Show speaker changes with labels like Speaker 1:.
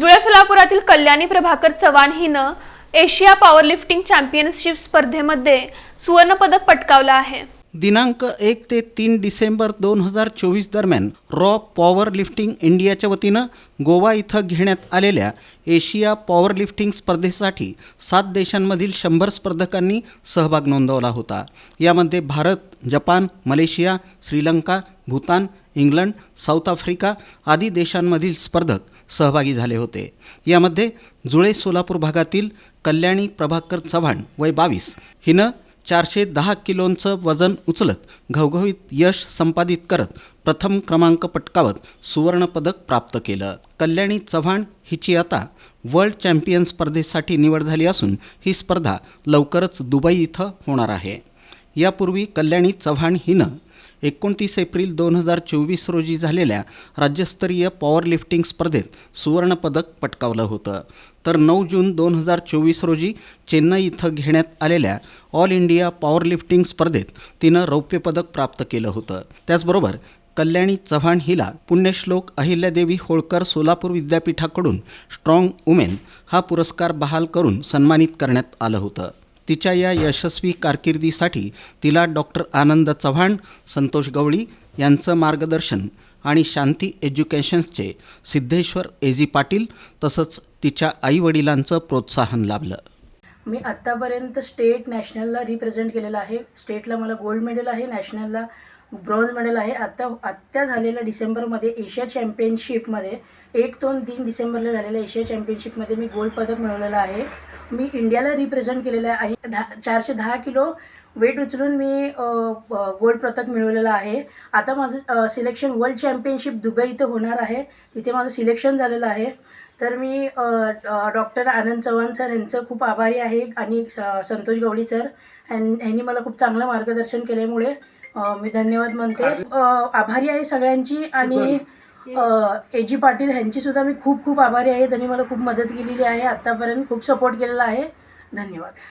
Speaker 1: जुळे सोलापुरातील कल्याणी प्रभाकर चव्हाण हिनं Asia powerlifting championship स्पर्धेमध्ये सुवर्ण पदक पटकावलं आहे।
Speaker 2: दिनांक 1 ते 3 डिसेंबर 2024 दरम्यान रॉ पॉवर लिफ्टिंग इंडियाच्या वतीनं गोवा इथं घेण्यात आलेल्या एशिया पॉवर लिफ्टिंग स्पर्धेसाठी 7 देशांमधील 100 स्पर्धकांनी सहभाग नोंदवला होता। यामध्ये Bharat, Japan, Malaysia, Sri Lanka, Bhutan, England, south Africa आदी देशांमधील स्पर्धक सहभागी झाले होते। यामध्ये जुळे सोलापूर भागातील कल्याणी प्रभाकर चव्हाण वय 22 हिनं 410 किलोंचं वजन उचलत घवघवीत यश संपादित करत प्रथम क्रमांक पटकावत सुवर्ण पदक प्राप्त केलं। कल्याणी चव्हाण हिची आता वर्ल्ड चॅम्पियन स्पर्धेसाठी निवड झाली असून ही स्पर्धा लवकरच दुबई इथं होणार आहे। यापूर्वी कल्याणी चव्हाण हिनं 29 एप्रिल 2024 रोजी झालेल्या राज्यस्तरीय पॉवर लिफ्टिंग स्पर्धेत सुवर्णपदक पटकावलं होतं। तर 9 जून 2024 रोजी चेन्नई इथं घेण्यात आलेल्या ऑल इंडिया पॉवर लिफ्टिंग स्पर्धेत तिनं रौप्य पदक प्राप्त केलं होतं। त्याचबरोबर कल्याणी चव्हाण हिला पुण्यश्लोक अहिल्यादेवी होळकर सोलापूर विद्यापीठाकडून स्ट्रॉंग वुमेन हा पुरस्कार बहाल करून सन्मानित करण्यात आलं होतं। तिच्या या यशस्वी कारकिर्दीसाठी तिला डॉक्टर आनंद चव्हाण, संतोष गवळी यांचं मार्गदर्शन आणि शांती एज्युकेशन्सचे सिद्धेश्वर एजी पाटील तसंच तिच्या आईवडिलांचं प्रोत्साहन लाभलं।
Speaker 3: मी आत्तापर्यंत स्टेट नॅशनलला रिप्रेझेंट केलेलं आहे। स्टेटला मला गोल्ड मेडल आहे, नॅशनलला ब्रॉन्झ मेडल आहे। आत्ता झालेल्या डिसेंबरमध्ये एशिया चॅम्पियनशिपमध्ये 1, 2, 3 डिसेंबरला झालेल्या एशिया चॅम्पियनशिपमध्ये मी गोल्ड पदक मिळवलेलं आहे। मी इंडियाला रिप्रेझेंट केलेलं आहे आणि 410 किलो वेट उचलून मी गोल्ड पदक मिळवलेलं आहे। आता माझं सिलेक्शन वर्ल्ड चॅम्पियनशिप दुबई इथं होणार आहे, तिथे माझं सिलेक्शन झालेलं आहे। तर मी डॉक्टर आनंद चव्हाण सर यांचं खूप आभारी आहे आणि संतोष गवळी सर यांनी मला खूप चांगलं मार्गदर्शन केल्यामुळे मी धन्यवाद म्हणते। आभारी आहे सगळ्यांची आणि एजी पाटील ह्यांचीसुद्धा मी खूप आभारी आहे। त्यांनी मला खूप मदत केलेली आहे, आत्तापर्यंत खूप सपोर्ट केलेला आहे। धन्यवाद।